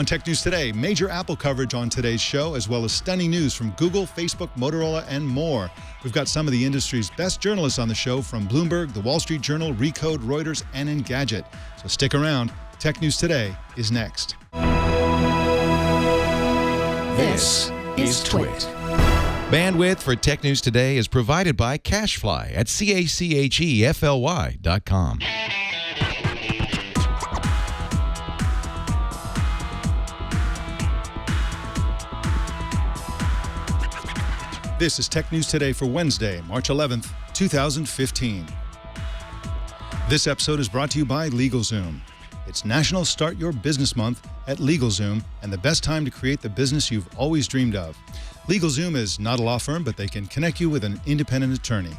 On Tech News Today, major Apple coverage on today's show, as well as stunning news from Google, Facebook, Motorola, and more. We've got some of the industry's best journalists on the show from Bloomberg, The Wall Street Journal, Recode, Reuters, and Engadget. So stick around. Tech News Today is next. This is Twit. Bandwidth for Tech News Today is provided by CashFly at CACHEFLY.com. This is Tech News Today for Wednesday, March 11th, 2015. This episode is brought to you by LegalZoom. It's National Start Your Business Month at LegalZoom, and the best time to create the business you've always dreamed of. LegalZoom is not a law firm, but they can connect you with an independent attorney.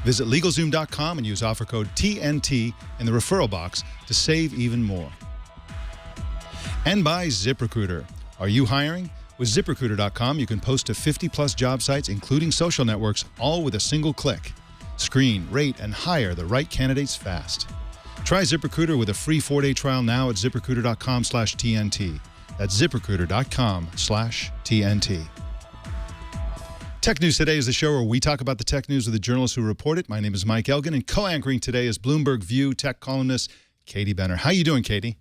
Visit LegalZoom.com and use offer code TNT in the referral box to save even more. And by ZipRecruiter. Are you hiring? With ZipRecruiter.com, you can post to 50-plus job sites, including social networks, all with a single click. Screen, rate, and hire the right candidates fast. Try ZipRecruiter with a free 4-day trial now at ZipRecruiter.com/TNT. That's ZipRecruiter.com/TNT. Tech News Today is the show where we talk about the tech news with the journalists who report it. My name is Mike Elgan, and co-anchoring today is Bloomberg View tech columnist Katie Benner. How you doing, Katie?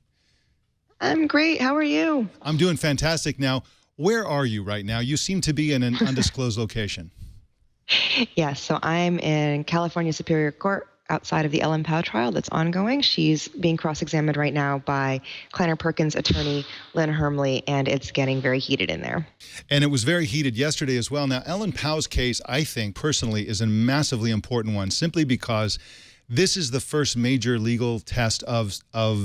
I'm great. How are you? I'm doing fantastic. Now, where are you right now? You seem to be in an undisclosed location. Yes, so I'm in California Superior Court outside of the Ellen Pao trial that's ongoing. She's being cross-examined right now by Kleiner Perkins' attorney, Lynn Hermley, and it's getting very heated in there. And it was very heated yesterday as well. Now, Ellen Pao's case, I think, personally, is a massively important one, simply because this is the first major legal test of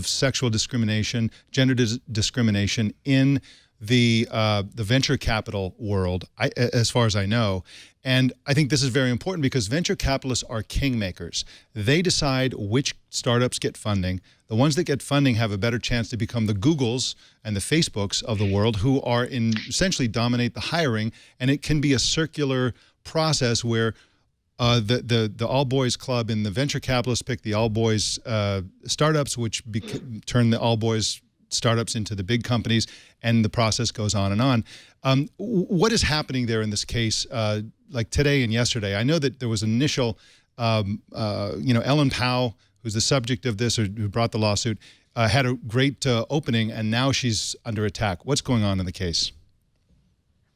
sexual discrimination, gender discrimination in the venture capital world, as far as I know. And I think this is very important because venture capitalists are kingmakers. They decide which startups get funding. The ones that get funding have a better chance to become the Googles and the Facebooks of the world, who are essentially dominate the hiring. And it can be a circular process where the all-boys club in the venture capitalists pick the all-boys startups, which turn the all-boys startups into the big companies, and the process goes on and on. What is happening there in this case, like today and yesterday? I know that there was initial, Ellen Pao, who's the subject of this, or who brought the lawsuit, had a great opening, and now she's under attack. What's going on in the case?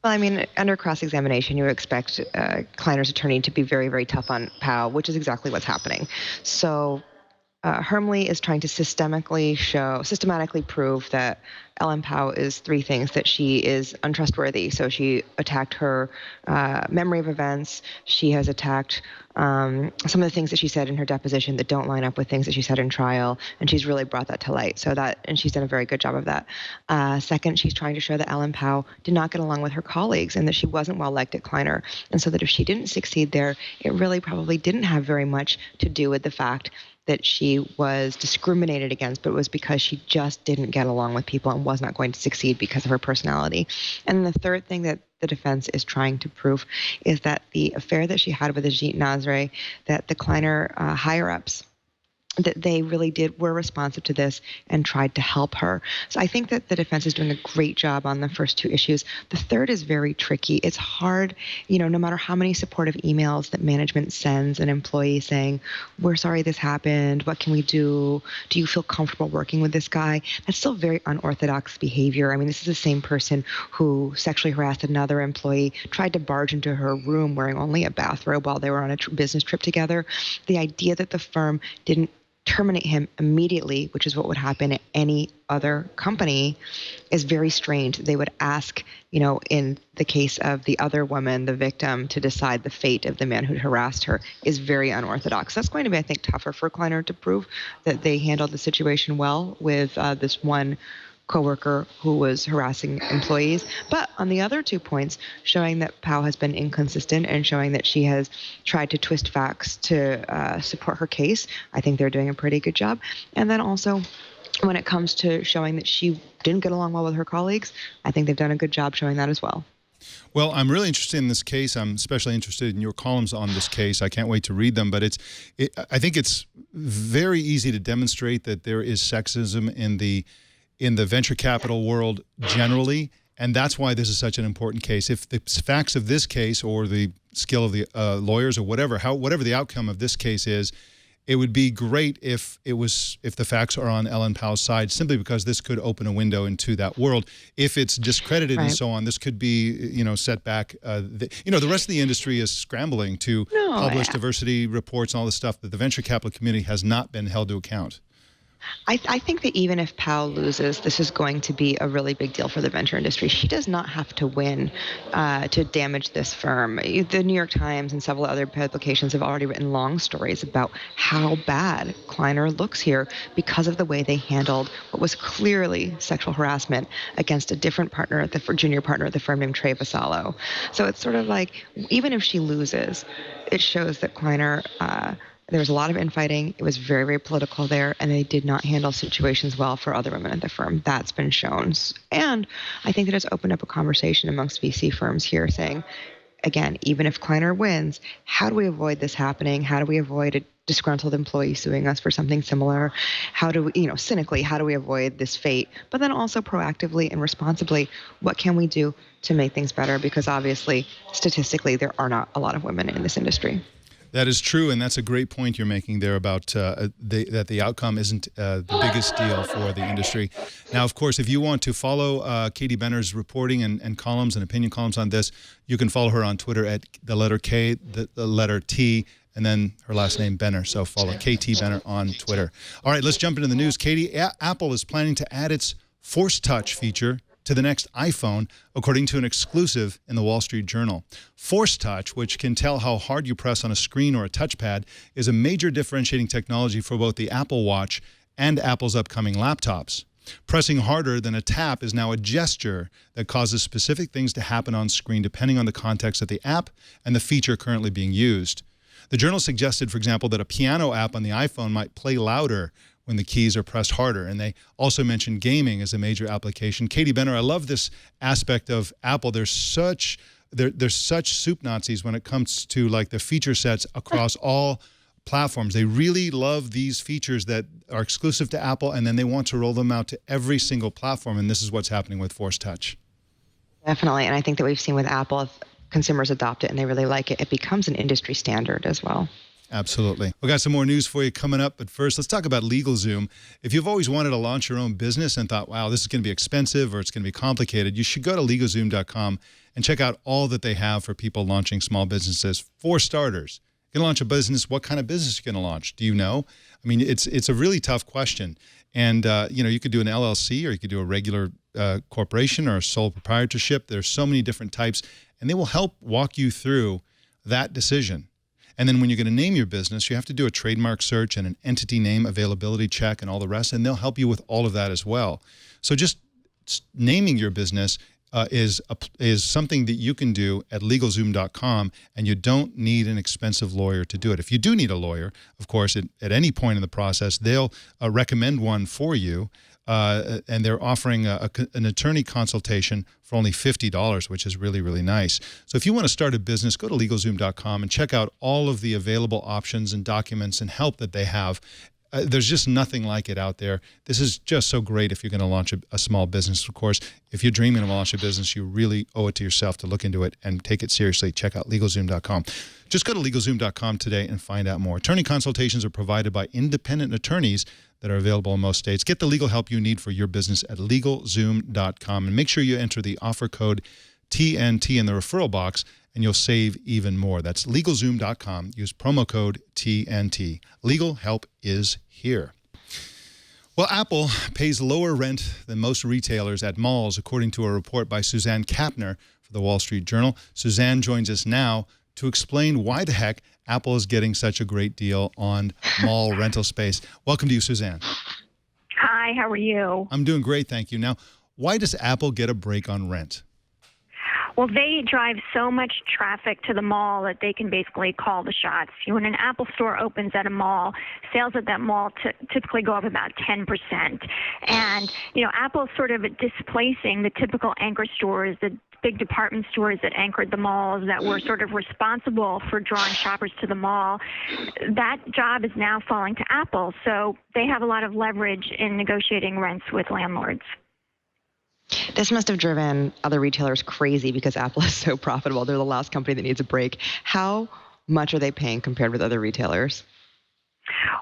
Well, I mean, under cross-examination, you would expect Kleiner's attorney to be very, very tough on Powell, which is exactly what's happening. So Hermley is trying to systematically prove that Ellen Pao is three things: that she is untrustworthy. So she attacked her memory of events. She has attacked some of the things that she said in her deposition that don't line up with things that she said in trial, and she's really brought that to light. And she's done a very good job of that. Second, she's trying to show that Ellen Pao did not get along with her colleagues and that she wasn't well liked at Kleiner, and so that if she didn't succeed there, it really probably didn't have very much to do with the fact that she was discriminated against, but it was because she just didn't get along with people and was not going to succeed because of her personality. And the third thing that the defense is trying to prove is that the affair that she had with Ajit Nazare, that the Kleiner higher-ups, that they really were responsive to this and tried to help her. So I think that the defense is doing a great job on the first two issues. The third is very tricky. It's hard, no matter how many supportive emails that management sends an employee saying, "We're sorry this happened, what can we do? Do you feel comfortable working with this guy?" That's still very unorthodox behavior. I mean, this is the same person who sexually harassed another employee, tried to barge into her room wearing only a bathrobe while they were on a business trip together. The idea that the firm didn't terminate him immediately, which is what would happen at any other company, is very strange. They would ask, in the case of the other woman, the victim, to decide the fate of the man who harassed her, is very unorthodox. That's going to be, I think, tougher for Kleiner to prove that they handled the situation well with this one coworker who was harassing employees. But on the other 2 points, showing that Powell has been inconsistent and showing that she has tried to twist facts to support her case, I think they're doing a pretty good job. And then also, when it comes to showing that she didn't get along well with her colleagues, I think they've done a good job showing that as well. Well, I'm really interested in this case. I'm especially interested in your columns on this case. I can't wait to read them. But I think it's very easy to demonstrate that there is sexism in in the venture capital world generally. And that's why this is such an important case. If the facts of this case or the skill of the lawyers or whatever the outcome of this case is, it would be great if the facts are on Ellen Powell's side, simply because this could open a window into that world. If it's discredited and so on, this could be, set back. The rest of the industry is scrambling to publish diversity reports and all this stuff, that the venture capital community has not been held to account. I think that even if Powell loses, this is going to be a really big deal for the venture industry. She does not have to win to damage this firm. The New York Times and several other publications have already written long stories about how bad Kleiner looks here because of the way they handled what was clearly sexual harassment against a different partner, junior partner at the firm named Trey Vassallo. So it's sort of like, even if she loses, it shows that Kleiner there was a lot of infighting. It was very, very political there, and they did not handle situations well for other women at the firm. That's been shown. And I think that it's opened up a conversation amongst VC firms here saying, again, even if Kleiner wins, how do we avoid this happening? How do we avoid a disgruntled employee suing us for something similar? How do we, cynically, how do we avoid this fate? But then also proactively and responsibly, what can we do to make things better? Because obviously, statistically, there are not a lot of women in this industry. That is true, and that's a great point you're making there about that the outcome isn't the biggest deal for the industry. Now, of course, if you want to follow Katie Benner's reporting and columns and opinion columns on this, you can follow her on Twitter at the letter K, the letter T, and then her last name, Benner. So follow KT Benner on Twitter. All right, let's jump into the news. Katie, Apple is planning to add its Force Touch feature to the next iPhone, according to an exclusive in the Wall Street Journal. Force Touch, which can tell how hard you press on a screen or a touchpad, is a major differentiating technology for both the Apple Watch and Apple's upcoming laptops. Pressing harder than a tap is now a gesture that causes specific things to happen on screen depending on the context of the app and the feature currently being used. The journal suggested, for example, that a piano app on the iPhone might play louder when the keys are pressed harder. And they also mentioned gaming as a major application. Katie Benner, I love this aspect of Apple. They're such soup Nazis when it comes to like the feature sets across all platforms. They really love these features that are exclusive to Apple, and then they want to roll them out to every single platform. And this is what's happening with Force Touch. Definitely. And I think that we've seen with Apple, if consumers adopt it and they really like it, it becomes an industry standard as well. Absolutely. We've got some more news for you coming up, but first, let's talk about LegalZoom. If you've always wanted to launch your own business and thought, wow, this is going to be expensive or it's going to be complicated, you should go to LegalZoom.com and check out all that they have for people launching small businesses. For starters, you're going to launch a business. What kind of business are you going to launch? Do you know? I mean, it's a really tough question. And, you could do an LLC, or you could do a regular corporation or a sole proprietorship. There's so many different types, and they will help walk you through that decision. And then when you're going to name your business, you have to do a trademark search and an entity name availability check and all the rest, and they'll help you with all of that as well. So just naming your business is something that you can do at LegalZoom.com, and you don't need an expensive lawyer to do it. If you do need a lawyer, of course, at any point in the process, they'll recommend one for you. And they're offering an attorney consultation for only $50, which is really, really nice. So if you want to start a business, go to LegalZoom.com and check out all of the available options and documents and help that they have. There's just nothing like it out there. This is just so great if you're going to launch a small business. Of course, if you're dreaming of launching a business, you really owe it to yourself to look into it and take it seriously. Check out LegalZoom.com. Just go to LegalZoom.com today and find out more. Attorney consultations are provided by independent attorneys that are available in most states. Get the legal help you need for your business at LegalZoom.com. And make sure you enter the offer code TNT in the referral box, and you'll save even more. That's LegalZoom.com. Use promo code TNT. Legal help is here. Well, Apple pays lower rent than most retailers at malls, according to a report by Suzanne Kapner for the Wall Street Journal. Suzanne joins us now to explain why the heck Apple is getting such a great deal on mall rental space. Welcome to you, Suzanne. Hi, how are you? I'm doing great, thank you. Now, why does Apple get a break on rent? Well, they drive so much traffic to the mall that they can basically call the shots. When an Apple store opens at a mall, sales at that mall typically go up about 10%. And, Apple's sort of displacing the typical anchor stores, the big department stores that anchored the malls that were sort of responsible for drawing shoppers to the mall. That job is now falling to Apple, so they have a lot of leverage in negotiating rents with landlords. This must have driven other retailers crazy because Apple is so profitable. They're the last company that needs a break. How much are they paying compared with other retailers?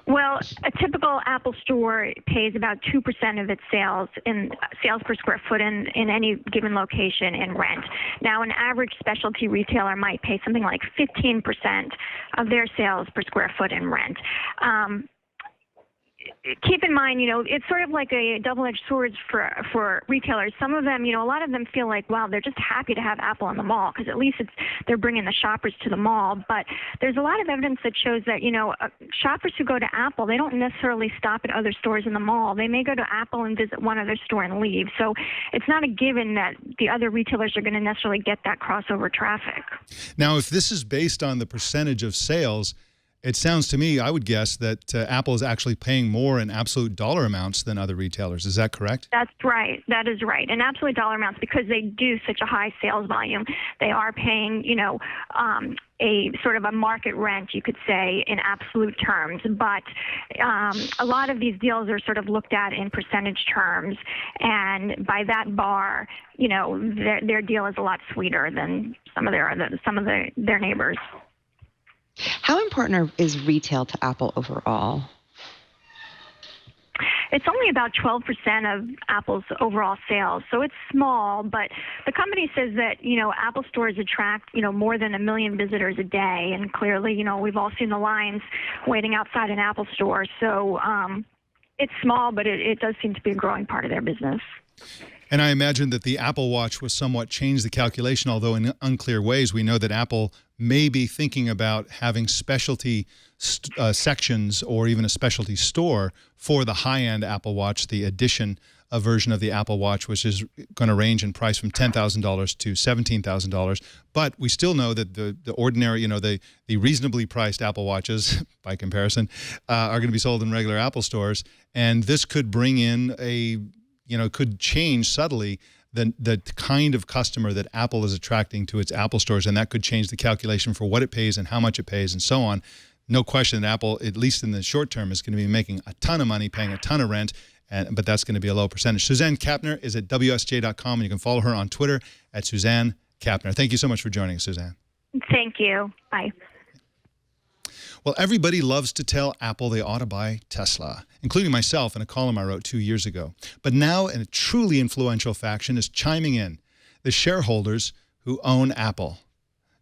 Well, a typical Apple store pays about 2% of its sales in sales per square foot in any given location in rent. Now, an average specialty retailer might pay something like 15% of their sales per square foot in rent. Keep in mind, it's sort of like a double-edged sword for retailers. Some of them, a lot of them feel like, wow, they're just happy to have Apple in the mall because at least they're bringing the shoppers to the mall. But there's a lot of evidence that shows that, shoppers who go to Apple, they don't necessarily stop at other stores in the mall. They may go to Apple and visit one other store and leave. So it's not a given that the other retailers are going to necessarily get that crossover traffic. Now, if this is based on the percentage of sales, it sounds to me, I would guess, that Apple is actually paying more in absolute dollar amounts than other retailers. Is that correct? That's right. That is right. In absolute dollar amounts, because they do such a high sales volume, they are paying, a sort of a market rent, you could say, in absolute terms. But a lot of these deals are sort of looked at in percentage terms. And by that bar, their deal is a lot sweeter than some of their neighbors. How important is retail to Apple overall? It's only about 12% of Apple's overall sales, so it's small, but the company says that, Apple stores attract, more than 1 million visitors a day, and clearly, we've all seen the lines waiting outside an Apple store, so it's small, but it does seem to be a growing part of their business. And I imagine that the Apple Watch was somewhat changed the calculation, although in unclear ways. We know that Apple may be thinking about having specialty sections or even a specialty store for the high-end Apple Watch, the edition version of the Apple Watch, which is going to range in price from $10,000 to $17,000. But we still know that the ordinary, the reasonably priced Apple Watches, by comparison, are going to be sold in regular Apple stores. And this could bring in could change subtly the kind of customer that Apple is attracting to its Apple stores, and that could change the calculation for what it pays and how much it pays and so on. No question that Apple, at least in the short term, is going to be making a ton of money, paying a ton of rent, but that's going to be a low percentage. Suzanne Kapner is at WSJ.com, and you can follow her on Twitter at Suzanne Kapner. Thank you so much for joining us, Suzanne. Thank you. Bye. Well, everybody loves to tell Apple they ought to buy Tesla, including myself in a column I wrote 2 years ago. But now a truly influential faction is chiming in, the shareholders who own Apple.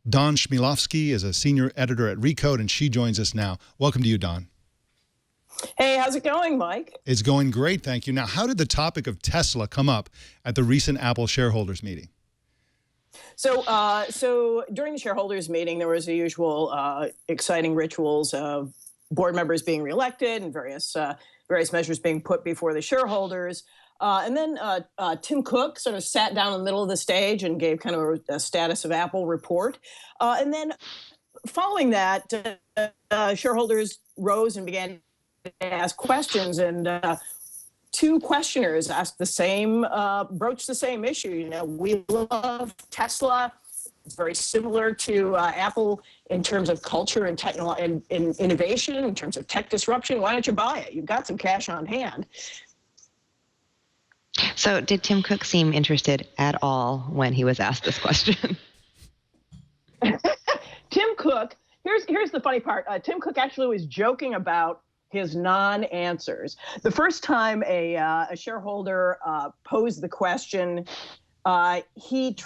Dawn Chmielewski is a senior editor at Recode, and she joins us now. Welcome to you, Dawn. Hey, how's it going, Mike? It's going great, thank you. Now, how did the topic of Tesla come up at the recent Apple shareholders meeting? So during the shareholders meeting, there was the usual exciting rituals of board members being reelected and various measures being put before the shareholders. And then Tim Cook sort of sat down in the middle of the stage and gave kind of a status of Apple report. And then following that, shareholders rose and began to ask questions, and two questioners asked broached the same issue. We love Tesla. It's very similar to Apple in terms of culture and and innovation, in terms of tech disruption. Why don't you buy it? You've got some cash on hand. So did Tim Cook seem interested at all when he was asked this question? Tim Cook, here's the funny part. Tim Cook actually was joking about his non-answers. The first time a shareholder posed the question, he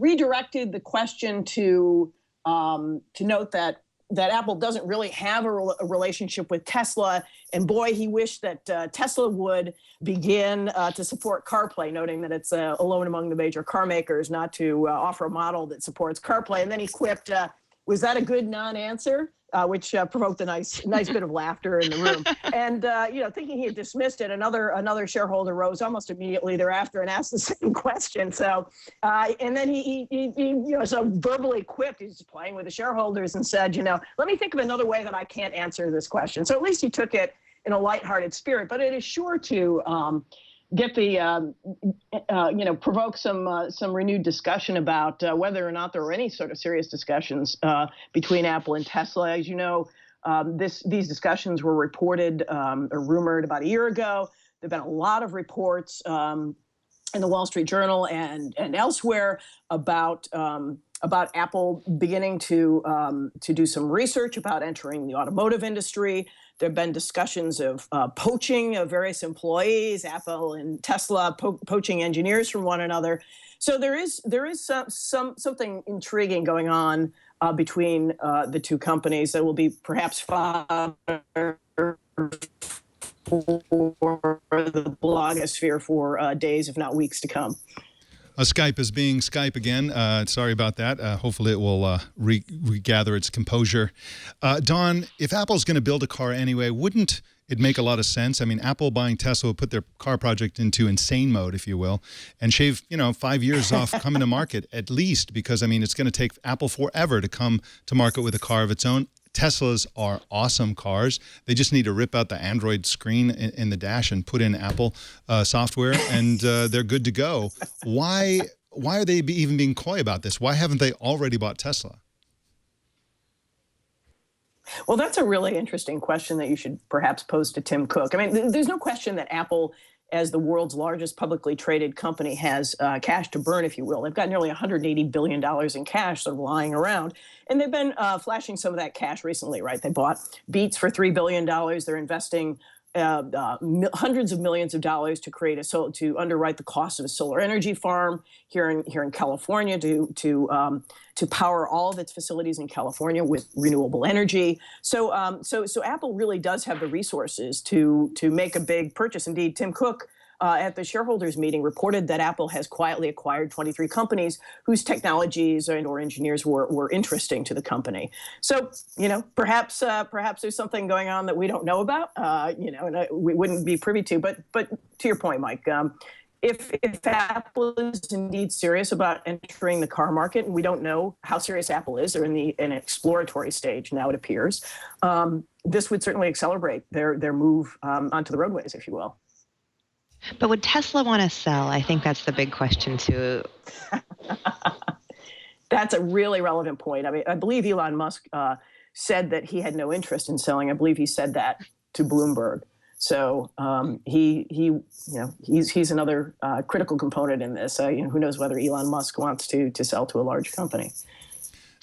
redirected the question to note that Apple doesn't really have a relationship with Tesla, and boy, he wished that Tesla would begin to support CarPlay, noting that it's alone among the major car makers not to offer a model that supports CarPlay. And then he quipped, "Was that a good non-answer?" Which provoked a nice bit of laughter in the room. And thinking he had dismissed it, another shareholder rose almost immediately thereafter and asked the same question. So, and then he so verbally quipped. He's playing with the shareholders and said, let me think of another way that I can't answer this question. So at least he took it in a lighthearted spirit, but it is sure to get the provoke some renewed discussion about whether or not there were any sort of serious discussions between Apple and Tesla. As you know, these discussions were reported or rumored about a year ago. There've been a lot of reports in the Wall Street Journal and elsewhere about Apple beginning to do some research about entering the automotive industry. There have been discussions of poaching of various employees, Apple and Tesla poaching engineers from one another. So there is something intriguing going on between the two companies that will be perhaps fodder for the blogosphere for days, if not weeks, to come. Skype is being Skype again. Sorry about that. Hopefully it will regather its composure. Don, if Apple's going to build a car anyway, wouldn't it make a lot of sense? I mean, Apple buying Tesla would put their car project into insane mode, if you will, and shave, 5 years off coming to market at least, because, I mean, it's going to take Apple forever to come to market with a car of its own. Teslas are awesome cars. They just need to rip out the Android screen in the dash and put in Apple software, and they're good to go. Why are they even being coy about this? Why haven't they already bought Tesla? Well, that's a really interesting question that you should perhaps pose to Tim Cook. I mean, there's no question that Apple, as the world's largest publicly traded company, has cash to burn, if you will. They've got nearly $180 billion in cash sort of lying around. And they've been flashing some of that cash recently, right? They bought Beats for $3 billion. They're investing hundreds of millions of dollars to underwrite the cost of a solar energy farm here in California to power all of its facilities in California with renewable energy. So Apple really does have the resources to make a big purchase. Indeed, Tim Cook at the shareholders meeting reported that Apple has quietly acquired 23 companies whose technologies or engineers were interesting to the company. So, perhaps there's something going on that we don't know about, and we wouldn't be privy to. But to your point, Mike, if Apple is indeed serious about entering the car market, and we don't know how serious Apple is, they're in an exploratory stage now, it appears, this would certainly accelerate their move onto the roadways, if you will. But would Tesla want to sell? I think that's the big question, too. That's a really relevant point. I mean, I believe Elon Musk said that he had no interest in selling. I believe he said that to Bloomberg. So he's another critical component in this. Who knows whether Elon Musk wants to sell to a large company.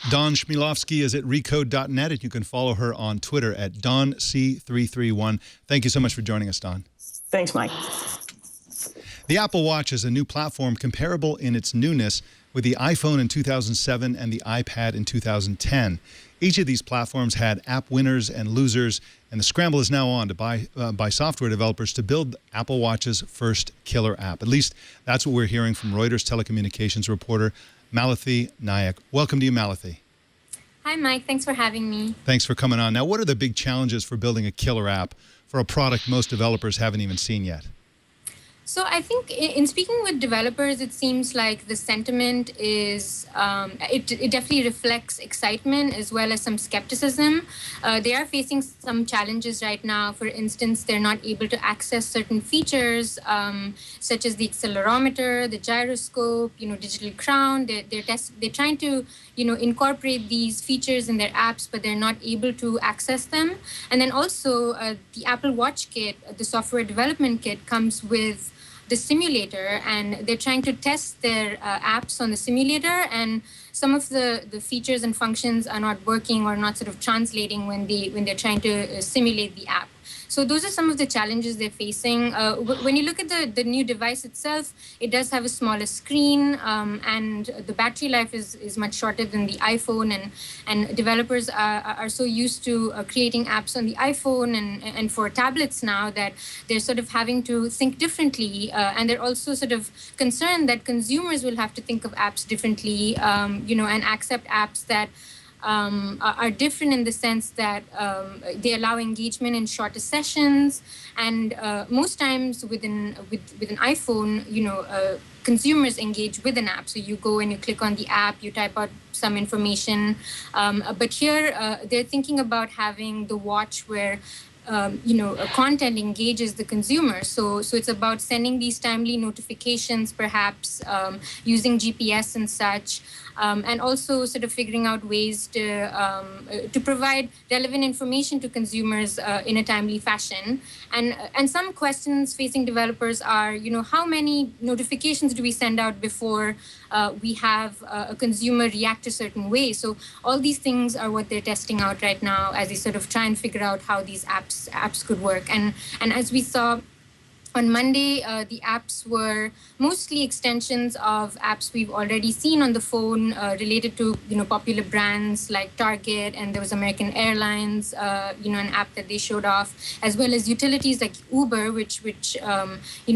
Dawn Chmielewski is at recode.net, and you can follow her on Twitter at DawnC331. Thank you so much for joining us, Dawn. Thanks, Mike. The Apple Watch is a new platform comparable in its newness with the iPhone in 2007 and the iPad in 2010. Each of these platforms had app winners and losers, and the scramble is now on to by software developers to build Apple Watch's first killer app. At least that's what we're hearing from Reuters telecommunications reporter Malathi Nayak. Welcome to you, Malathi. Hi, Mike. Thanks for having me. Thanks for coming on. Now, what are the big challenges for building a killer app for a product most developers haven't even seen yet? So I think in speaking with developers, it seems like the sentiment is, it definitely reflects excitement as well as some skepticism. They are facing some challenges right now. For instance, they're not able to access certain features, such as the accelerometer, the gyroscope, digital crown. They're trying to, incorporate these features in their apps, but they're not able to access them. And then also the Apple Watch kit, the software development kit, comes with the simulator, and they're trying to test their apps on the simulator, and some of the features and functions are not working or not sort of translating when they're trying to simulate the app. So those are some of the challenges they're facing. When you look at the new device itself, it does have a smaller screen, and the battery life is much shorter than the iPhone. And developers are so used to creating apps on the iPhone and for tablets now that they're sort of having to think differently. And they're also sort of concerned that consumers will have to think of apps differently, and accept apps that are different in the sense that they allow engagement in shorter sessions, and most times with an iPhone, consumers engage with an app. So you go and you click on the app, you type out some information, but here they're thinking about having the watch where content engages the consumer. So it's about sending these timely notifications, perhaps using GPS and such, and also sort of figuring out ways to provide relevant information to consumers in a timely fashion. And some questions facing developers are, how many notifications do we send out before we have a consumer react a certain way? So all these things are what they're testing out right now as they sort of try and figure out how these apps could work. And as we saw on Monday, the apps were mostly extensions of apps we've already seen on the phone related to popular brands like Target, and there was American Airlines, an app that they showed off, as well as utilities like Uber, which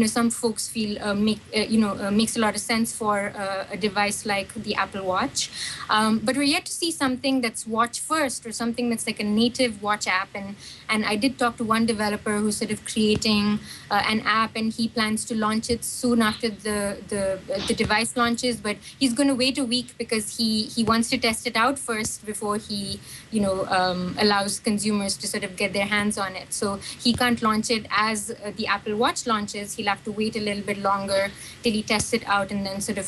some folks feel makes a lot of sense for a device like the Apple Watch. But we're yet to see something that's watch first or something that's like a native watch app. And I did talk to one developer who's sort of creating an app, and he plans to launch it soon after the device launches, but he's going to wait a week because he wants to test it out first before he allows consumers to sort of get their hands on it. So he can't launch it as the Apple Watch launches. He'll have to wait a little bit longer till he tests it out and then sort of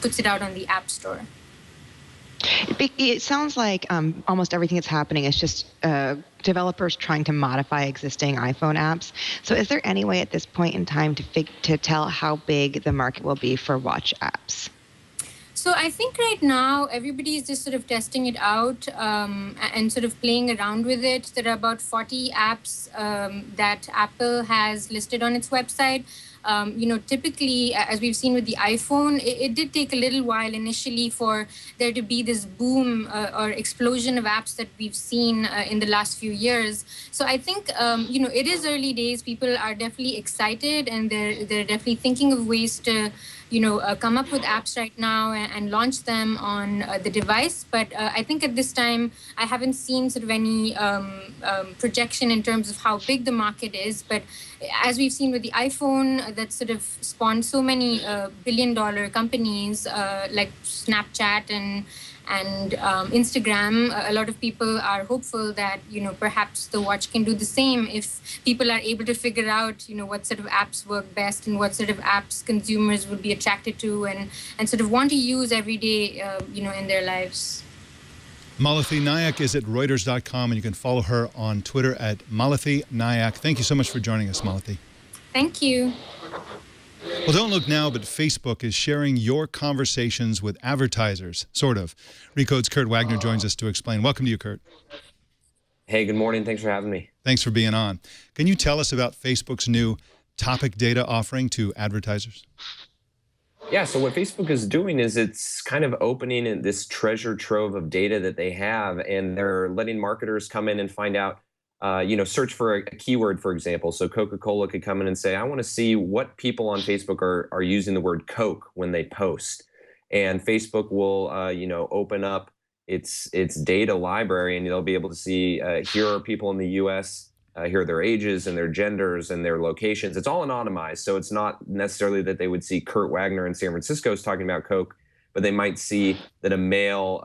puts it out on the App Store. It sounds like almost everything that's happening is just developers trying to modify existing iPhone apps. So is there any way at this point in time to tell how big the market will be for watch apps? So I think right now everybody is just sort of testing it out and sort of playing around with it. There are about 40 apps that Apple has listed on its website. Typically, as we've seen with the iPhone, it did take a little while initially for there to be this boom or explosion of apps that we've seen in the last few years. So I think, it is early days. People are definitely excited, and they're definitely thinking of ways to come up with apps right now and launch them on the device. But I think at this time, I haven't seen sort of any projection in terms of how big the market is. But as we've seen with the iPhone, that sort of spawned so many billion-dollar companies like Snapchat and Instagram. A lot of people are hopeful that perhaps the watch can do the same if people are able to figure out what sort of apps work best and what sort of apps consumers would be attracted to and sort of want to use every day in their lives. Malathi Nayak is at Reuters.com, and you can follow her on Twitter at Malathi Nayak. Thank you so much for joining us, Malathi. Thank you. Well, don't look now, but Facebook is sharing your conversations with advertisers, sort of. Recode's Kurt Wagner joins us to explain. Welcome to you, Kurt. Hey, good morning. Thanks for having me. Thanks for being on. Can you tell us about Facebook's new topic data offering to advertisers? Yeah, so what Facebook is doing is it's kind of opening this treasure trove of data that they have, and they're letting marketers come in and find out, search for a keyword, for example. So Coca-Cola could come in and say, I want to see what people on Facebook are using the word Coke when they post. And Facebook will, open up its data library, and you'll be able to see, here are people in the U.S., here are their ages and their genders and their locations. It's all anonymized, so it's not necessarily that they would see Kurt Wagner in San Francisco is talking about Coke, but they might see that a male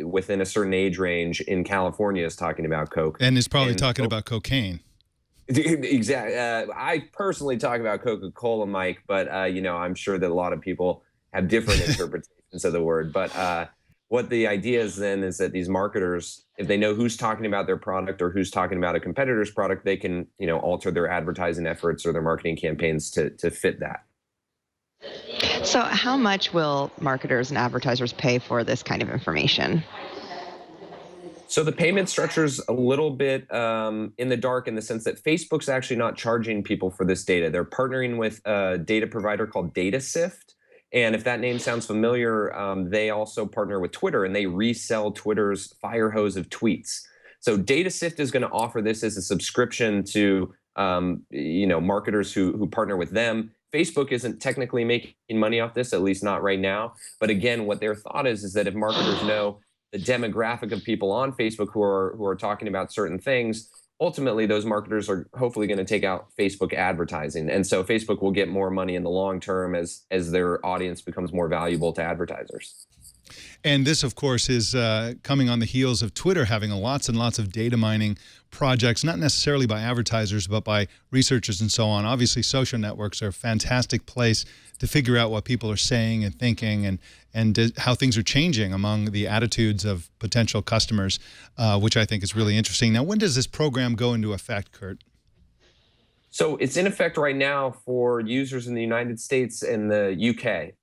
within a certain age range in California is talking about Coke. And is probably talking about cocaine. Exactly. I personally talk about Coca-Cola, Mike, but, I'm sure that a lot of people have different interpretations of the word. But what the idea is then is that these marketers, if they know who's talking about their product or who's talking about a competitor's product, they can, alter their advertising efforts or their marketing campaigns to fit that. So how much will marketers and advertisers pay for this kind of information? So the payment structure is a little bit in the dark in the sense that Facebook's actually not charging people for this data. They're partnering with a data provider called DataSift. And if that name sounds familiar, they also partner with Twitter, and they resell Twitter's fire hose of tweets. So DataSift is going to offer this as a subscription to marketers who partner with them. Facebook isn't technically making money off this, at least not right now. But again, what their thought is that if marketers know the demographic of people on Facebook who are talking about certain things, ultimately, those marketers are hopefully going to take out Facebook advertising. And so Facebook will get more money in the long term as their audience becomes more valuable to advertisers. And this, of course, is coming on the heels of Twitter having lots and lots of data mining projects, not necessarily by advertisers, but by researchers and so on. Obviously, social networks are a fantastic place to figure out what people are saying and thinking and how things are changing among the attitudes of potential customers, which I think is really interesting. Now, when does this program go into effect, Kurt? So it's in effect right now for users in the United States and the UK.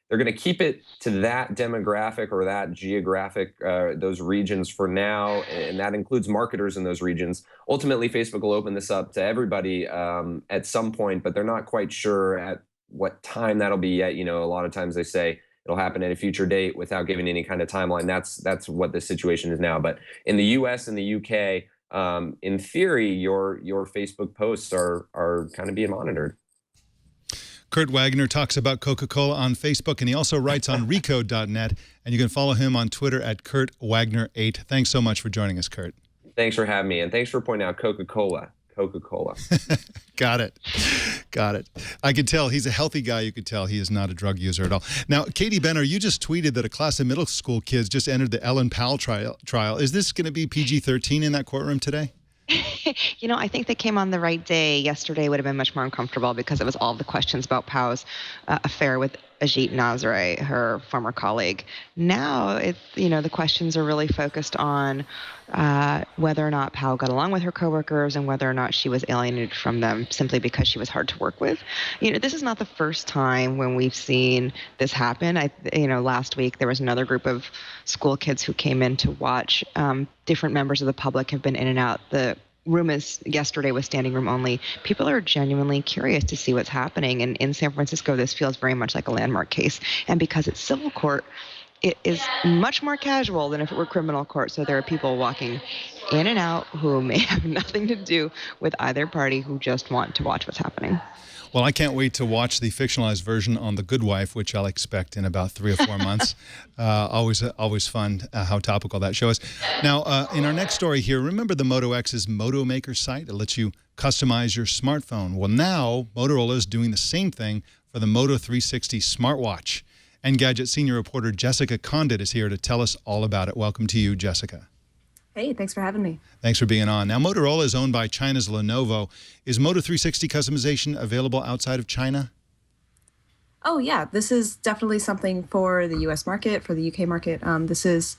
They're going to keep it to that demographic or that geographic, those regions for now, and that includes marketers in those regions. Ultimately, Facebook will open this up to everybody at some point, but they're not quite sure at what time that'll be yet. You know, a lot of times they say it'll happen at a future date without giving any kind of timeline. That's what the situation is now. But in the US and the UK, in theory, your Facebook posts are kind of being monitored. Kurt Wagner talks about Coca-Cola on Facebook, and he also writes on Recode.net, and you can follow him on Twitter at KurtWagner8. Thanks so much for joining us, Kurt. Thanks for having me, and thanks for pointing out Coca-Cola. Coca-Cola. Got it. Got it. I could tell he's a healthy guy. You could tell he is not a drug user at all. Now, Katie Benner, you just tweeted that a class of middle school kids just entered the Ellen Powell trial. Is this going to be PG-13 in that courtroom today? You know, I think they came on the right day. Yesterday would have been much more uncomfortable because it was all the questions about Pao's affair with Ajit Nazare, her former colleague. Now, the questions are really focused on whether or not Pao got along with her coworkers and whether or not she was alienated from them simply because she was hard to work with. You know, this is not the first time when we've seen this happen. Last week there was another group of school kids who came in to watch. Different members of the public have been in and out. The room yesterday was standing room only. People are genuinely curious to see what's happening. And in San Francisco, this feels very much like a landmark case. And because it's civil court, it is much more casual than if it were criminal court. So there are people walking in and out who may have nothing to do with either party, who just want to watch what's happening. Well, I can't wait to watch the fictionalized version on The Good Wife, which I'll expect in about 3 or 4 months. Always fun how topical that show is. Now, in our next story here, remember the Moto X's Moto Maker site? It lets you customize your smartphone. Well, now Motorola is doing the same thing for the Moto 360 smartwatch. Engadget senior reporter Jessica Conditt is here to tell us all about it. Welcome to you, Jessica. Hey, thanks for having me. Thanks for being on. Now, Motorola is owned by China's Lenovo. Is Moto 360 customization available outside of China? Oh, yeah. This is definitely something for the U.S. market, for the U.K. market. This is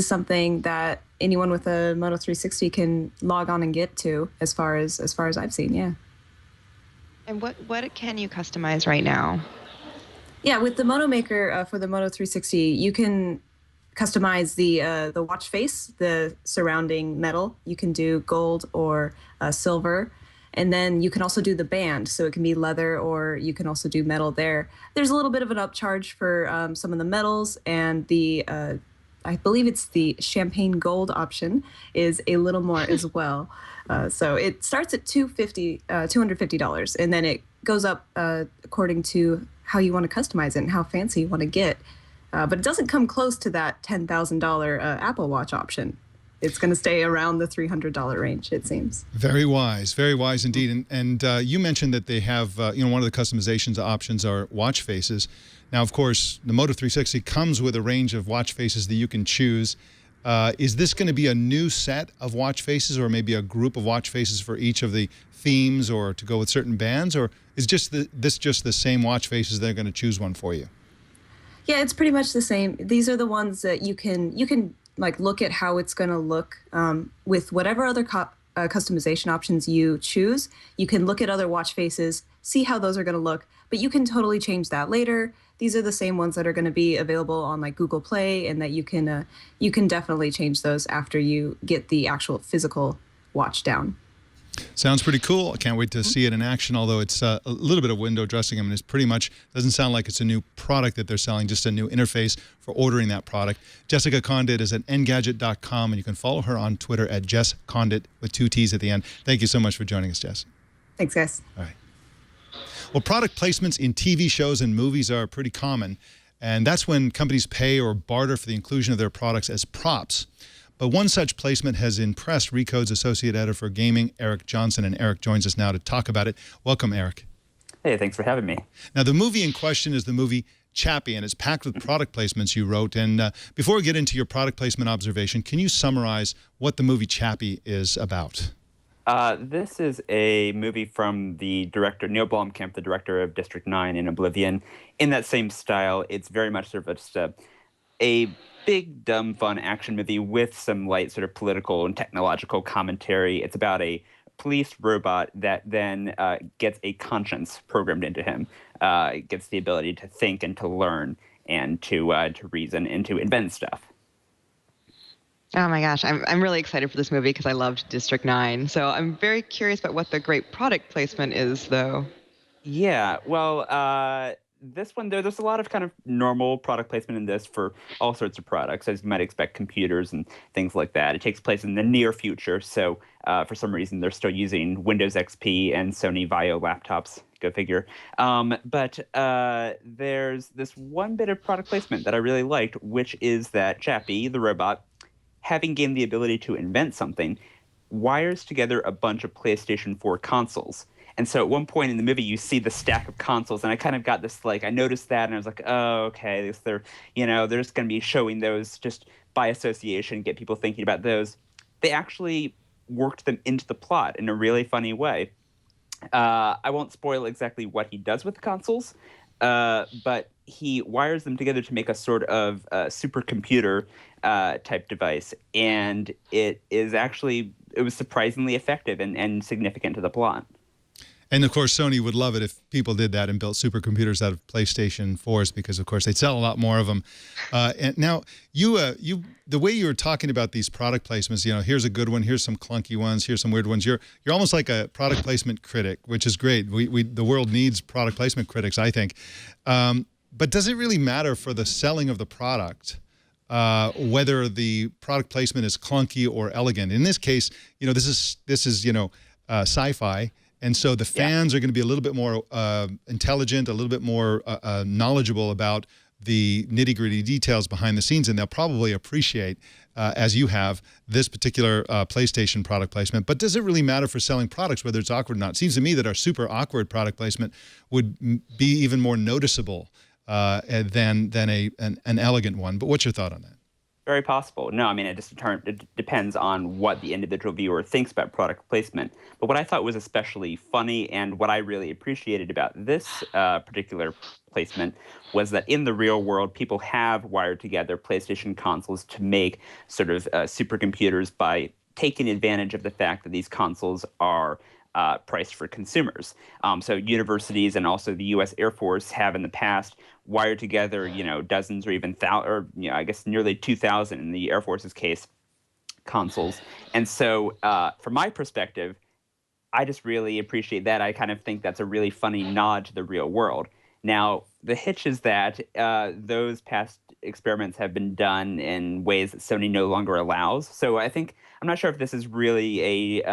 something that anyone with a Moto 360 can log on and get to, as far as I've seen. Yeah. And what can you customize right now? Yeah, with the Moto Maker for the Moto 360, you can customize the watch face, the surrounding metal. You can do gold or silver. And then you can also do the band. So it can be leather, or you can also do metal there. There's a little bit of an upcharge for some of the metals, and the I believe it's the champagne gold option is a little more as well. So it starts at $250, and then it goes up according to how you want to customize it and how fancy you want to get. But it doesn't come close to that $10,000 Apple Watch option. It's going to stay around the $300 range, it seems. Very wise indeed. And you mentioned that they have, one of the customizations options are watch faces. Now, of course, the Moto 360 comes with a range of watch faces that you can choose. Is this going to be a new set of watch faces, or maybe a group of watch faces for each of the themes, or to go with certain bands, or is this just the same watch faces? They're going to choose one for you? Yeah, it's pretty much the same. These are the ones that you can like look at how it's going to look with whatever other customization options you choose. You can look at other watch faces, see how those are going to look, but you can totally change that later. These are the same ones that are going to be available on like Google Play, and that you can definitely change those after you get the actual physical watch down. Sounds pretty cool. I can't wait to see it in action, although it's a little bit of window dressing. I mean, it's pretty much, doesn't sound like it's a new product that they're selling, just a new interface for ordering that product. Jessica Conditt is at Engadget.com, and you can follow her on Twitter at Jess Conditt with 2 T's at the end. Thank you so much for joining us, Jess. Thanks, guys. All right. Well, product placements in TV shows and movies are pretty common, and that's when companies pay or barter for the inclusion of their products as props. But one such placement has impressed Recode's associate editor for gaming, Eric Johnson, and Eric joins us now to talk about it. Welcome, Eric. Hey, thanks for having me. Now, the movie in question is the movie Chappie, and it's packed with product placements you wrote. And before we get into your product placement observation, can you summarize what the movie Chappie is about? This is a movie from the director, Neil Blomkamp, the director of District 9 and Oblivion. In that same style, it's very much sort of just a big, dumb, fun action movie with some light sort of political and technological commentary. It's about a police robot that then gets a conscience programmed into him, gets the ability to think and to learn and to reason and to invent stuff. Oh my gosh, I'm really excited for this movie because I loved District 9. So I'm very curious about what the great product placement is, though. Yeah, well, this one, there's a lot of kind of normal product placement in this for all sorts of products, as you might expect, computers and things like that. It takes place in the near future, so for some reason they're still using Windows XP and Sony Vaio laptops, go figure. But there's this one bit of product placement that I really liked, which is that Chappie, the robot, having gained the ability to invent something, wires together a bunch of PlayStation 4 consoles. And so at one point in the movie, you see the stack of consoles, and I kind of got this, like, I noticed that, and I was like, oh, okay, they're just going to be showing those just by association, get people thinking about those. They actually worked them into the plot in a really funny way. I won't spoil exactly what he does with the consoles, but he wires them together to make a sort of supercomputer type device, and it was surprisingly effective and significant to the plot. And of course, Sony would love it if people did that and built supercomputers out of PlayStation 4s, because of course they'd sell a lot more of them. And now, the way you were talking about these product placements, here's a good one, here's some clunky ones, here's some weird ones. You're almost like a product placement critic, which is great. The world needs product placement critics, I think. But does it really matter for the selling of the product whether the product placement is clunky or elegant? In this case, this is sci-fi. And so the fans are going to be a little bit more intelligent, a little bit more knowledgeable about the nitty-gritty details behind the scenes, and they'll probably appreciate, as you have, this particular PlayStation product placement. But does it really matter for selling products, whether it's awkward or not? It seems to me that our super awkward product placement would be even more noticeable than an elegant one. But what's your thought on that? Very possible. No, I mean, it depends on what the individual viewer thinks about product placement. But what I thought was especially funny and what I really appreciated about this particular placement was that in the real world, people have wired together PlayStation consoles to make sort of supercomputers by taking advantage of the fact that these consoles are priced for consumers. So universities and also the U.S. Air Force have in the past wired together, dozens or even I guess nearly 2,000 in the Air Force's case, consoles. And so from my perspective, I just really appreciate that. I kind of think that's a really funny nod to the real world. Now, the hitch is that those past experiments have been done in ways that Sony no longer allows. So I'm not sure if this is really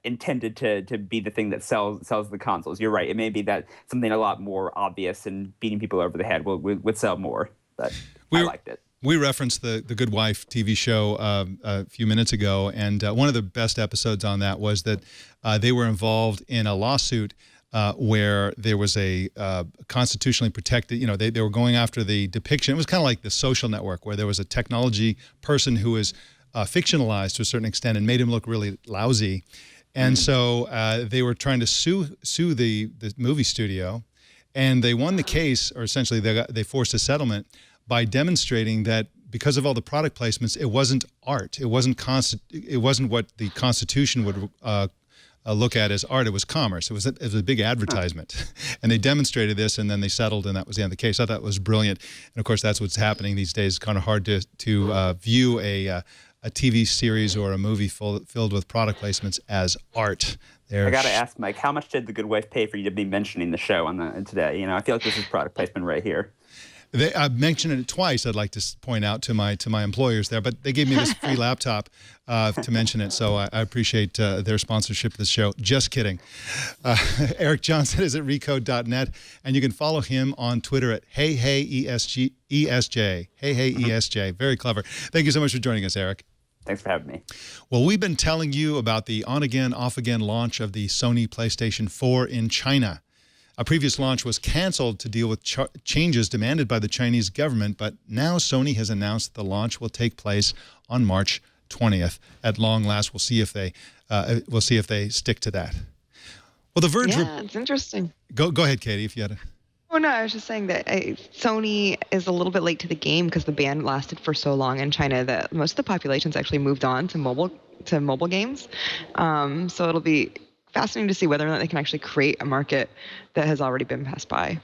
intended to be the thing that sells the consoles. You're right. It may be that something a lot more obvious and beating people over the head would sell more. But I liked it. We referenced the Good Wife TV show a few minutes ago, and one of the best episodes on that was that they were involved in a lawsuit where there was a constitutionally protected, they were going after the depiction. It was kind of like The Social Network, where there was a technology person who was fictionalized to a certain extent and made him look really lousy. And so they were trying to sue the movie studio, and they won the case, or essentially they forced a settlement by demonstrating that because of all the product placements, it wasn't art. It wasn't what the Constitution would look at as art. It was commerce. It was a big advertisement. And they demonstrated this, and then they settled, and that was the end of the case. I thought it was brilliant. And of course, that's what's happening these days. It's kind of hard to view a TV series or a movie filled with product placements as art. I got to ask, Mike, how much did The Good Wife pay for you to be mentioning the show today? I feel like this is product placement right here. I've mentioned it twice. I'd like to point out to my employers there, but they gave me this free laptop to mention it, so I appreciate their sponsorship of the show. Just kidding. Eric Johnson is at recode.net, and you can follow him on Twitter at HeyHeyESJ. HeyHeyESJ. Very clever. Thank you so much for joining us, Eric. Thanks for having me. Well, we've been telling you about the on-again, off-again launch of the Sony PlayStation 4 in China. A previous launch was canceled to deal with changes demanded by the Chinese government, but now Sony has announced that the launch will take place on March 20th. At long last, we'll see if they stick to that. Well, The Verge. Yeah, it's interesting. Go ahead, Katie, if you had a. Oh, no, I was just saying that Sony is a little bit late to the game because the ban lasted for so long in China that most of the population's actually moved on to mobile games. So it'll be fascinating to see whether or not they can actually create a market that has already been passed by.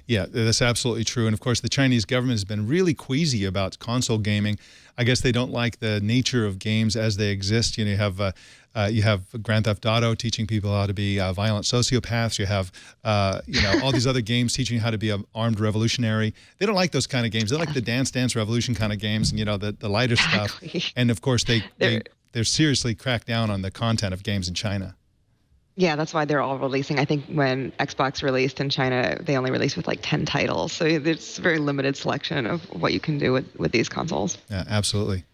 Yeah, that's absolutely true. And of course, the Chinese government has been really queasy about console gaming. I guess they don't like the nature of games as they exist. You know, you have Grand Theft Auto teaching people how to be violent sociopaths. You have, all these other games teaching you how to be an armed revolutionary. They don't like those kind of games. They like the Dance Revolution kind of games and, the lighter stuff. And of course, they're seriously cracked down on the content of games in China. Yeah, that's why they're all releasing. I think when Xbox released in China, they only released with like 10 titles. So there's a very limited selection of what you can do with these consoles. Yeah, absolutely.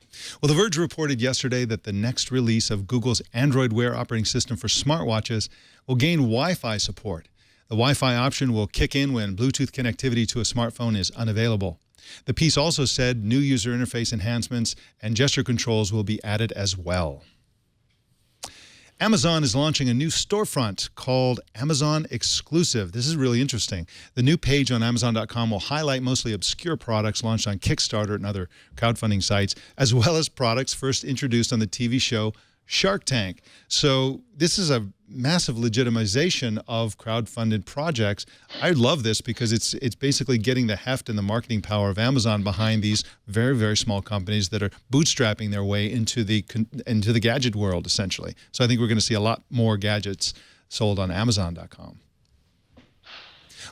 Well, The Verge reported yesterday that the next release of Google's Android Wear operating system for smartwatches will gain Wi-Fi support. The Wi-Fi option will kick in when Bluetooth connectivity to a smartphone is unavailable. The piece also said new user interface enhancements and gesture controls will be added as well. Amazon is launching a new storefront called Amazon Exclusive. This is really interesting. The new page on Amazon.com will highlight mostly obscure products launched on Kickstarter and other crowdfunding sites, as well as products first introduced on the TV show Shark Tank. So this is a massive legitimization of crowdfunded projects. I love this because it's basically getting the heft and the marketing power of Amazon behind these very, very small companies that are bootstrapping their way into the gadget world, essentially. So I think we're going to see a lot more gadgets sold on Amazon.com.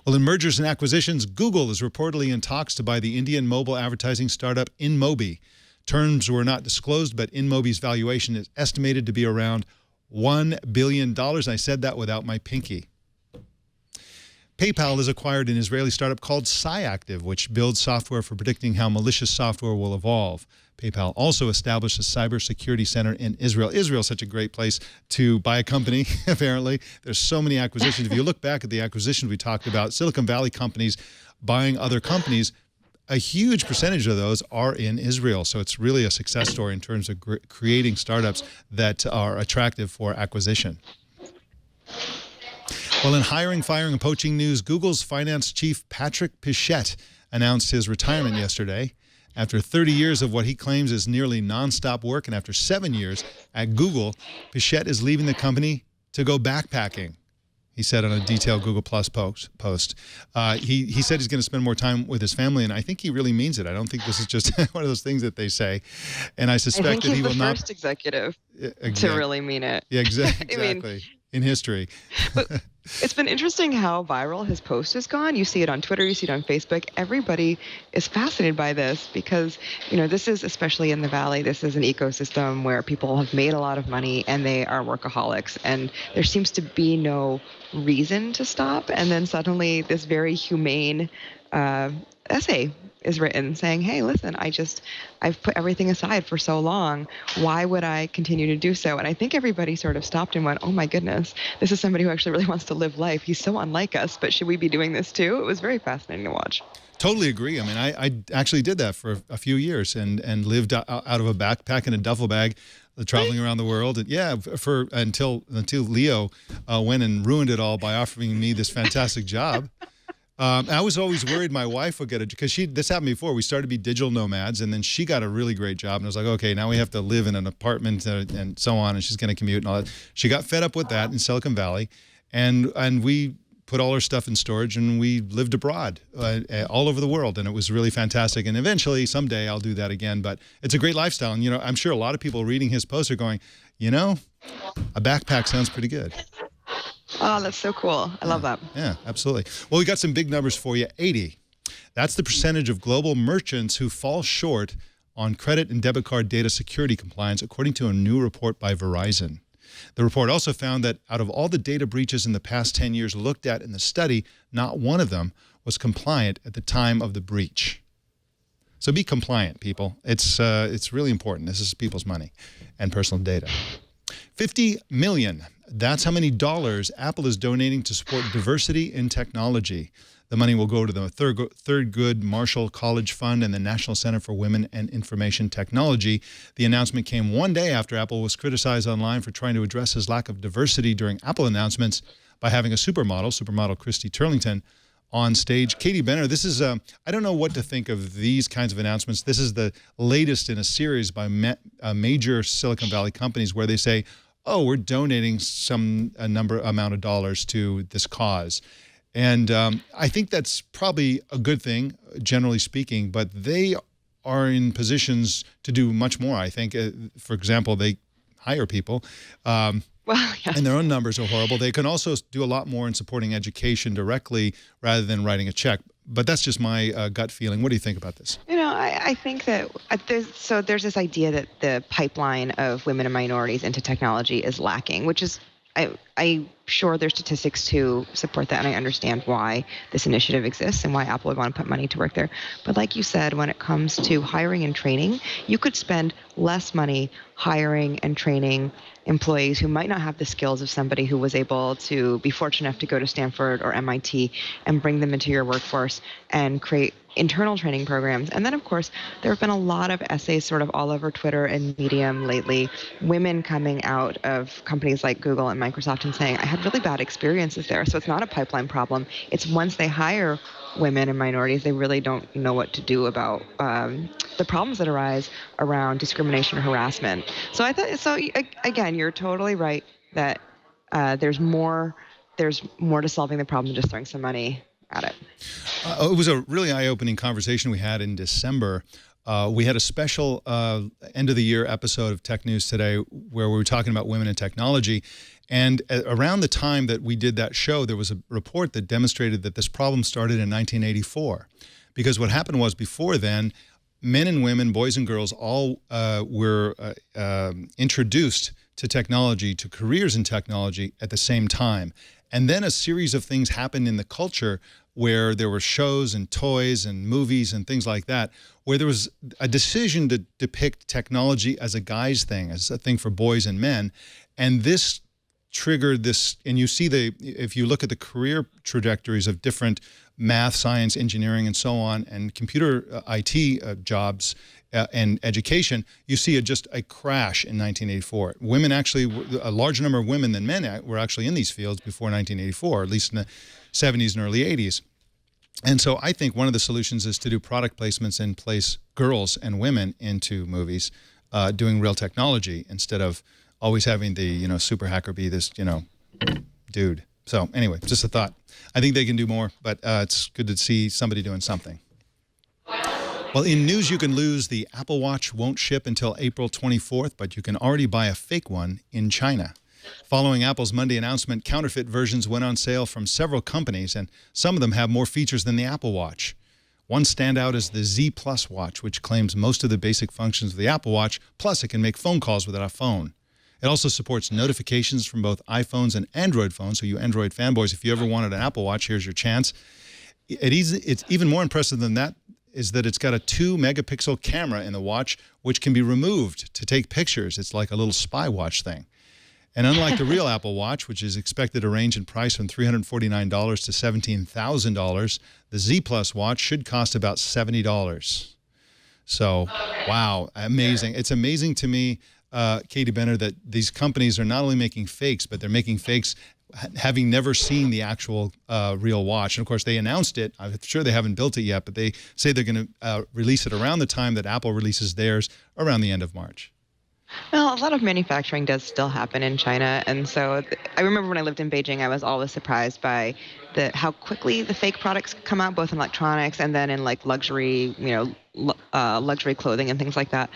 Well, in mergers and acquisitions, Google is reportedly in talks to buy the Indian mobile advertising startup InMobi. Terms were not disclosed, but InMobi's valuation is estimated to be around $1 billion. I said that without my pinky. PayPal has acquired an Israeli startup called Cyactive, which builds software for predicting how malicious software will evolve. PayPal also established a cybersecurity center in Israel. Israel is such a great place to buy a company, apparently. There's so many acquisitions. If you look back at the acquisitions we talked about, Silicon Valley companies buying other companies, a huge percentage of those are in Israel. So it's really a success story in terms of creating startups that are attractive for acquisition. Well, in hiring, firing, and poaching news, Google's finance chief Patrick Pichette announced his retirement yesterday. After 30 years of what he claims is nearly nonstop work, and after 7 years at Google, Pichette is leaving the company to go backpacking. He said on a detailed Google Plus post. He said he's going to spend more time with his family, and I think he really means it. I don't think this is just one of those things that they say. And I suspect that he will not. I think he's the first executive to really mean it. Yeah, exactly. In history. But it's been interesting how viral his post has gone. You see it on Twitter, you see it on Facebook. Everybody is fascinated by this because, this is, especially in the Valley, this is an ecosystem where people have made a lot of money and they are workaholics. And there seems to be no reason to stop. And then suddenly this very humane essay is written saying, hey, listen, I've put everything aside for so long. Why would I continue to do so? And I think everybody sort of stopped and went, oh my goodness, this is somebody who actually really wants to live life. He's so unlike us, but should we be doing this too? It was very fascinating to watch. Totally agree. I mean, I actually did that for a few years and lived out of a backpack and a duffel bag, traveling around the world. And yeah, until Leo went and ruined it all by offering me this fantastic job. I was always worried my wife would get it because this happened before. We started to be digital nomads, and then she got a really great job, and I was like, okay, now we have to live in an apartment and so on, and she's going to commute and all that. She got fed up with that in Silicon Valley, and we put all our stuff in storage, and we lived abroad all over the world, and it was really fantastic. And eventually, someday, I'll do that again. But it's a great lifestyle, and I'm sure a lot of people reading his post are going, a backpack sounds pretty good. Oh, that's so cool. I love that. Yeah, absolutely. Well, we got some big numbers for you. 80. That's the percentage of global merchants who fall short on credit and debit card data security compliance, according to a new report by Verizon. The report also found that out of all the data breaches in the past 10 years looked at in the study, not one of them was compliant at the time of the breach. So be compliant, people. It's really important. This is people's money and personal data. $50 million. That's how many dollars Apple is donating to support diversity in technology. The money will go to the Thurgood Marshall College Fund and the National Center for Women and Information Technology. The announcement came one day after Apple was criticized online for trying to address his lack of diversity during Apple announcements by having a supermodel Christy Turlington, on stage. Katie Benner, this is, I don't know what to think of these kinds of announcements. This is the latest in a series by major Silicon Valley companies where they say, oh, we're donating amount of dollars to this cause. And I think that's probably a good thing, generally speaking, but they are in positions to do much more, I think. For example, they hire people. Well, yeah. And their own numbers are horrible. They can also do a lot more in supporting education directly rather than writing a check. But that's just my gut feeling. What do you think about this? You know, I think that there's this idea that the pipeline of women and minorities into technology is lacking, which is I'm sure there's statistics to support that, and I understand why this initiative exists and why Apple would want to put money to work there. But like you said, when it comes to hiring and training, you could spend less money hiring and training employees who might not have the skills of somebody who was able to be fortunate enough to go to Stanford or MIT and bring them into your workforce and create internal training programs. And then, of course, there have been a lot of essays sort of all over Twitter and Medium lately, women coming out of companies like Google and Microsoft and saying, I had really bad experiences there. So it's not a pipeline problem. It's once they hire women and minorities, they really don't know what to do about the problems that arise around discrimination or harassment. So I thought, so again, you're totally right that there's more to solving the problem than just throwing some money at it. It was a really eye-opening conversation we had in December. We had a special end-of-the-year episode of Tech News Today where we were talking about women in technology. And around the time that we did that show, there was a report that demonstrated that this problem started in 1984. Because what happened was before then, men and women, boys and girls, all were introduced to technology, to careers in technology at the same time. And then a series of things happened in the culture where there were shows and toys and movies and things like that, where there was a decision to depict technology as a guy's thing, as a thing for boys and men. And this triggered this, and you see if you look at the career trajectories of different math, science, engineering, and so on, and computer IT jobs and education, you see just a crash in 1984. Women actually, a larger number of women than men were actually in these fields before 1984, at least in the 70s and early 80s. And so I think one of the solutions is to do product placements and place girls and women into movies doing real technology instead of always having the, super hacker be this, dude. So anyway, just a thought. I think they can do more, but it's good to see somebody doing something. Well, in news you can lose, the Apple Watch won't ship until April 24th, but you can already buy a fake one in China. Following Apple's Monday announcement, counterfeit versions went on sale from several companies, and some of them have more features than the Apple Watch. One standout is the Z Plus watch, which claims most of the basic functions of the Apple Watch, plus it can make phone calls without a phone. It also supports notifications from both iPhones and Android phones, so you Android fanboys, if you ever wanted an Apple Watch, here's your chance. It's even more impressive than that is that it's got a 2-megapixel camera in the watch, which can be removed to take pictures. It's like a little spy watch thing. And unlike the real Apple Watch, which is expected to range in price from $349 to $17,000, the Z Plus watch should cost about $70. So, wow, amazing. It's amazing to me, Katie Benner, that these companies are not only making fakes, but they're making fakes having never seen the actual real watch. And of course, they announced it. I'm sure they haven't built it yet, but they say they're going to release it around the time that Apple releases theirs, around the end of March. Well, a lot of manufacturing does still happen in China, and so I remember when I lived in Beijing, I was always surprised by how quickly the fake products come out, both in electronics and then in like luxury, luxury clothing and things like that,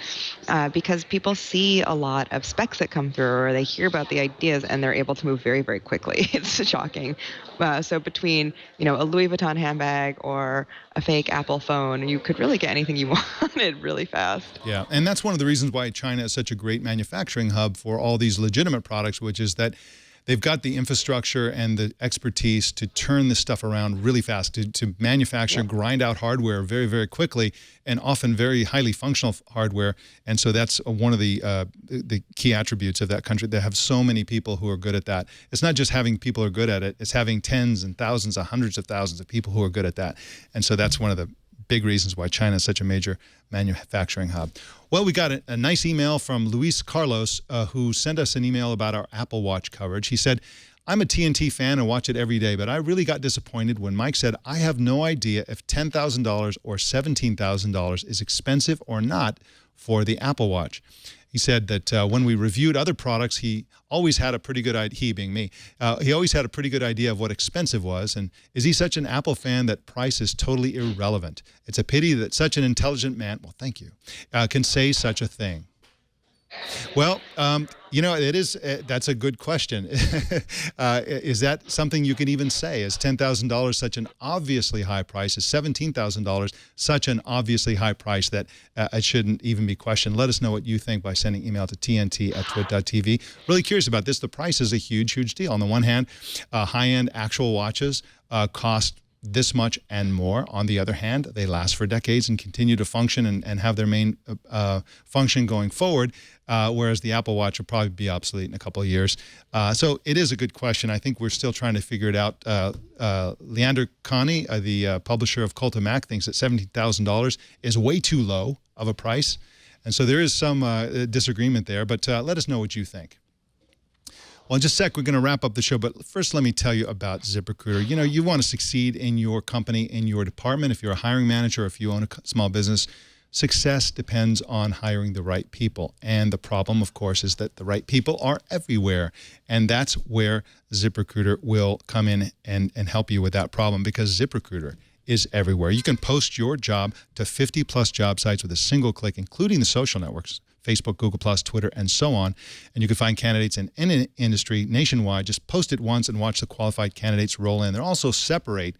because people see a lot of specs that come through, or they hear about the ideas, and they're able to move very, very quickly. It's shocking. So between a Louis Vuitton handbag or a fake Apple phone, you could really get anything you wanted really fast. Yeah, and that's one of the reasons why China is such a great manufacturing hub for all these legitimate products, which is that they've got the infrastructure and the expertise to turn this stuff around really fast, to manufacture, grind out hardware very, very quickly, and often very highly functional hardware. And so that's one of the key attributes of that country. They have so many people who are good at that. It's not just having people who are good at it, it's having tens and thousands and hundreds of thousands of people who are good at that. And so that's one of the big reasons why China is such a major manufacturing hub. Well, we got a nice email from Luis Carlos, who sent us an email about our Apple Watch coverage. He said, I'm a TNT fan and watch it every day, but I really got disappointed when Mike said, I have no idea if $10,000 or $17,000 is expensive or not for the Apple Watch. He said that when we reviewed other products, he always had a pretty good idea, he being me, he always had a pretty good idea of what expensive was. And is he such an Apple fan that price is totally irrelevant? It's a pity that such an intelligent man, well, thank you, can say such a thing. Well, you know, that's a good question. Is that something you can even say? Is $10,000 such an obviously high price? Is $17,000 such an obviously high price that it shouldn't even be questioned? Let us know what you think by sending email to tnt@twit.tv. Really curious about this. The price is a huge, huge deal. On the one hand, high-end actual watches cost this much and more. On the other hand, they last for decades and continue to function and have their main function going forward, whereas the Apple Watch will probably be obsolete in a couple of years. So it is a good question. I think we're still trying to figure it out. Leander Connie, the publisher of Cult of Mac, thinks that $17,000 is way too low of a price. And so there is some disagreement there, but let us know what you think. Well, in just a sec, we're going to wrap up the show, but first let me tell you about ZipRecruiter. You know, you want to succeed in your company, in your department. If you're a hiring manager, if you own a small business, success depends on hiring the right people. And the problem, of course, is that the right people are everywhere. And that's where ZipRecruiter will come in and help you with that problem, because ZipRecruiter is everywhere. You can post your job to 50-plus job sites with a single click, including the social networks, Facebook, Google+, Twitter, and so on. And you can find candidates in any industry nationwide. Just post it once and watch the qualified candidates roll in. They'll also separate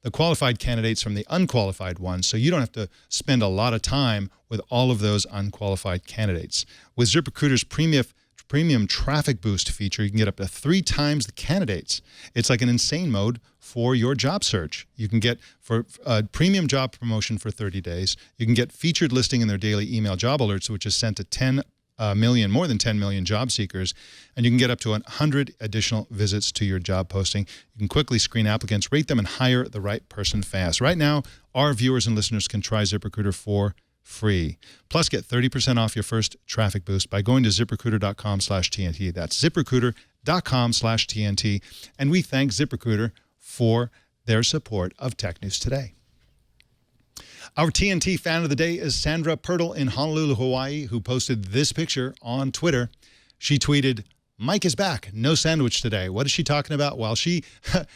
the qualified candidates from the unqualified ones, so you don't have to spend a lot of time with all of those unqualified candidates. With ZipRecruiter's premium traffic boost feature, you can get up to 3 times the candidates. It's like an insane mode for your job search. You can get for a premium job promotion for 30 days. You can get featured listing in their daily email job alerts, which is sent to more than 10 million job seekers. And you can get up to 100 additional visits to your job posting. You can quickly screen applicants, rate them, and hire the right person fast. Right now, our viewers and listeners can try ZipRecruiter for free. Plus, get 30% off your first traffic boost by going to ZipRecruiter.com/TNT. That's ZipRecruiter.com/TNT. And we thank ZipRecruiter for their support of Tech News Today. Our TNT fan of the day is Sandra Pirtle in Honolulu, Hawaii, who posted this picture on Twitter. She tweeted, Mike is back. No sandwich today. What is she talking about? Well, she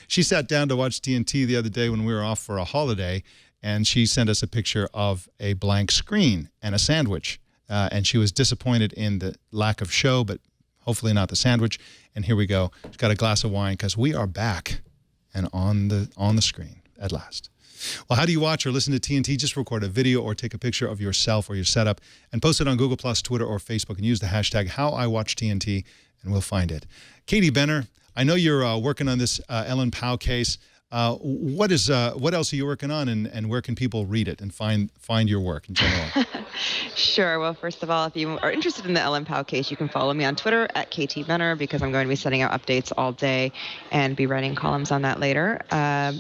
sat down to watch TNT the other day when we were off for a holiday, and she sent us a picture of a blank screen and a sandwich. And she was disappointed in the lack of show, but hopefully not the sandwich. And here we go. She's got a glass of wine because we are back and on the screen at last. Well, how do you watch or listen to TNT? Just record a video or take a picture of yourself or your setup and post it on Google+, Twitter, or Facebook, and use the hashtag HowIWatchTNT, and we'll find it. Katie Benner, I know you're working on this Ellen Pao case. What else are you working on, and where can people read it and find your work in general? Sure. Well, first of all, if you are interested in the Ellen Pao case, you can follow me on Twitter @KTBenner, because I'm going to be sending out updates all day and be writing columns on that later.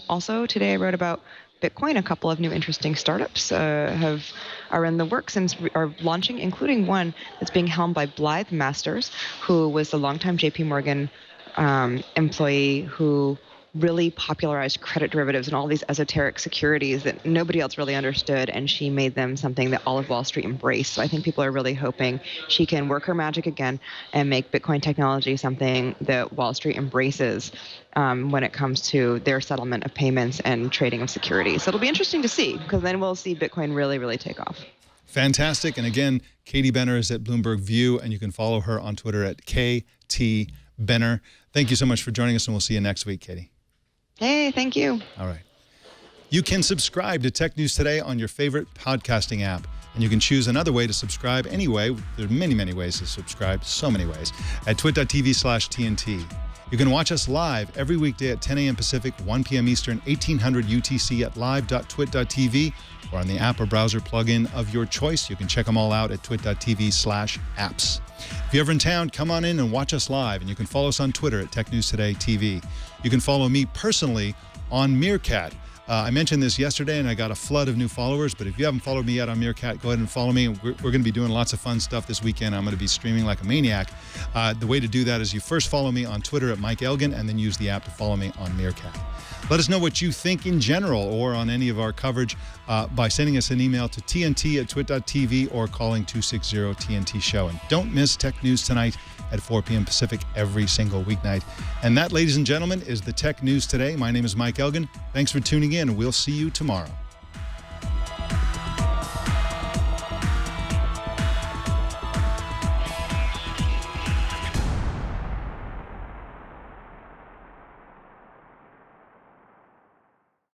Also, today I wrote about Bitcoin. A couple of new interesting startups are in the works and are launching, including one that's being helmed by Blythe Masters, who was a longtime JP Morgan employee who really popularized credit derivatives and all these esoteric securities that nobody else really understood, and she made them something that all of Wall Street embraced. So I think people are really hoping she can work her magic again and make Bitcoin technology something that Wall Street embraces when it comes to their settlement of payments and trading of securities. So it'll be interesting to see, because then we'll see Bitcoin really, really take off. Fantastic. And again, Katie Benner is at Bloomberg View, and you can follow her on Twitter at KTBenner. Thank you so much for joining us, and we'll see you next week, Katie. Hey, thank you. All right. You can subscribe to Tech News Today on your favorite podcasting app, and you can choose another way to subscribe anyway. There are many, many ways to subscribe, so many ways, at twit.tv/TNT. You can watch us live every weekday at 10 a.m. Pacific, 1 p.m. Eastern, 1800 UTC at live.twit.tv or on the app or browser plugin of your choice. You can check them all out at twit.tv/apps. If you're ever in town, come on in and watch us live, and you can follow us on Twitter at Tech News Today TV. You can follow me personally on Meerkat. I mentioned this yesterday, and I got a flood of new followers, but if you haven't followed me yet on Meerkat, go ahead and follow me. We're going to be doing lots of fun stuff this weekend. I'm going to be streaming like a maniac. The way to do that is you first follow me on Twitter at Mike Elgan, and then use the app to follow me on Meerkat. Let us know what you think in general or on any of our coverage by sending us an email to tnt@twit.tv or calling 260-TNT-SHOW. And don't miss Tech News Tonight at 4 p.m. Pacific every single weeknight. And that, ladies and gentlemen, is the Tech News Today. My name is Mike Elgan. Thanks for tuning in, and we'll see you tomorrow.